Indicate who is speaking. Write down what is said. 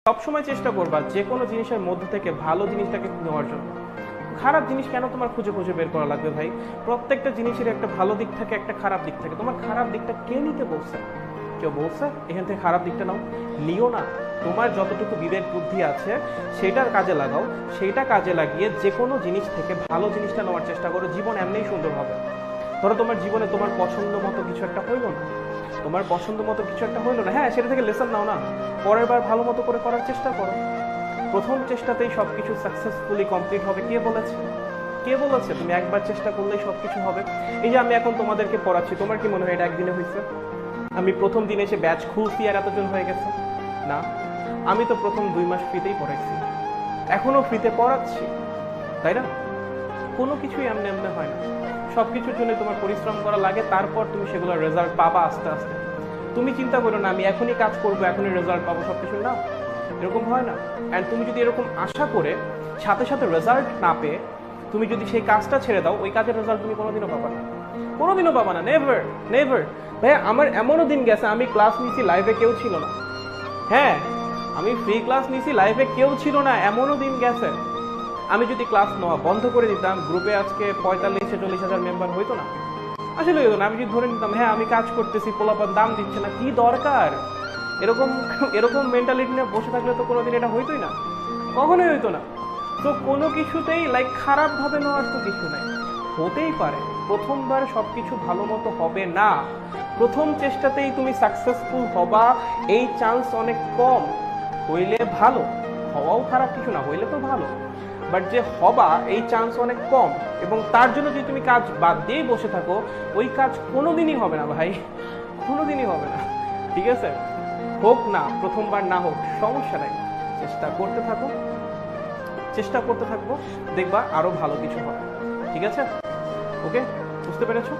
Speaker 1: সবসময় চেষ্টা করবা যে কোনো জিনিসের মধ্যে থেকে ভালো জিনিসটাকে নেওয়ার জন্য। খারাপ জিনিস কেন তোমার খুঁজে খুঁজে বের করা লাগবে ভাই? প্রত্যেকটা জিনিসের একটা ভালো দিক থাকে, একটা খারাপ দিক থাকে। তোমার খারাপ দিকটা কে নিতে বলছে? কেউ বলছে এখান থেকে খারাপ দিকটা নাও? নিও না। তোমার যতটুকু বিবেক বুদ্ধি আছে সেটার কাজে লাগাও, সেইটা কাজে লাগিয়ে যে কোনো জিনিস থেকে ভালো জিনিসটা নেওয়ার চেষ্টা করো। জীবন এমনিই সুন্দর হবে। ধরো তোমার জীবনে তোমার পছন্দ মতো কিছু একটা হইলো না, তোমার পছন্দ মতো কিছু একটা হইলো না, হ্যাঁ সেটা থেকে লেসন নাও না, পরের বার ভালো মতো করে করার চেষ্টা করো। প্রথম চেষ্টাতেই সবকিছু সাকসেসফুলি কমপ্লিট হবে কে বলেছে? কে বলেছে তুমি একবার চেষ্টা করলেই সবকিছু হবে? এই যে আমি এখন তোমাদেরকে পড়াচ্ছি, তোমার কি মনে হয় এটা একদিনে হয়েছে? আমি প্রথম দিনে এসে ব্যাচ খুলছি আর এতজন হয়ে গেছে? না, আমি তো প্রথম 2 মাস ফ্রিতেই পড়াইছি, এখনো ফ্রিতে পড়াচ্ছি, তাই না? কোনো কিছুই এমনি এমনি হয় না। সবকিছুর জন্য তোমার পরিশ্রম করা লাগে, তারপর তুমি সেগুলোর রেজাল্ট পাবা আস্তে আস্তে। তুমি চিন্তা করো না আমি এখনই কাজ করবো, এখনই রেজাল্ট পাবো, সবকিছু না, এরকম হয় না। অ্যান্ড তুমি যদি এরকম আশা করে সাথে সাথে রেজাল্ট না পেয়ে তুমি যদি সেই কাজটা ছেড়ে দাও, ওই কাজের রেজাল্ট তুমি কোনোদিনও পাবা না, কোনোদিনও পাবা না, নেভার নেভার। ভাইয়া আমার এমনও দিন গেছে আমি ক্লাস নিছি, লাইভে কেউ ছিল না। হ্যাঁ, আমি ফ্রি ক্লাস নিছি, লাইভে কেউ ছিল না, এমনও দিন গেছে। আমি যদি ক্লাস নেওয়া বন্ধ করে দিতাম, গ্রুপে আজকে 45-40 হাজার মেম্বার হইতো না, আসলে হইতো না। আমি যদি ধরে নিতাম হ্যাঁ আমি কাজ করতেছি, পোলাপান দাম দিচ্ছে না, কি দরকার, এরকম এরকম মেন্টালিটি নিয়ে বসে থাকলে তো কোনোদিন এটা হইতোই না, কখনোই হইতো না। তো কোনো কিছুতেই লাইক খারাপ ভাবে নেওয়ার তো কিছু নাই। হতেই পারে প্রথমবার সবকিছু ভালো মতো হবে না, প্রথম চেষ্টাতেই তুমি সাকসেসফুল হবা এই চান্স অনেক কম। হইলে ভালো, হওয়াও খারাপ কিছু না, হইলে তো ভালো, বাট যে হবা এই চান্স অনেক কম। এবং তার জন্য যদি তুমি কাজ বাদ দিয়েই বসে থাকো, ওই কাজ কোনোদিনই হবে না ভাই, কোনোদিনই হবে না। ঠিক আছে, হোক না প্রথমবার, না হোক সমস্যা নাই, চেষ্টা করতে থাকো, চেষ্টা করতে থাকবো, দেখবা আরো ভালো কিছু হবে। ঠিক আছে, ওকে, বুঝতে পেরেছো?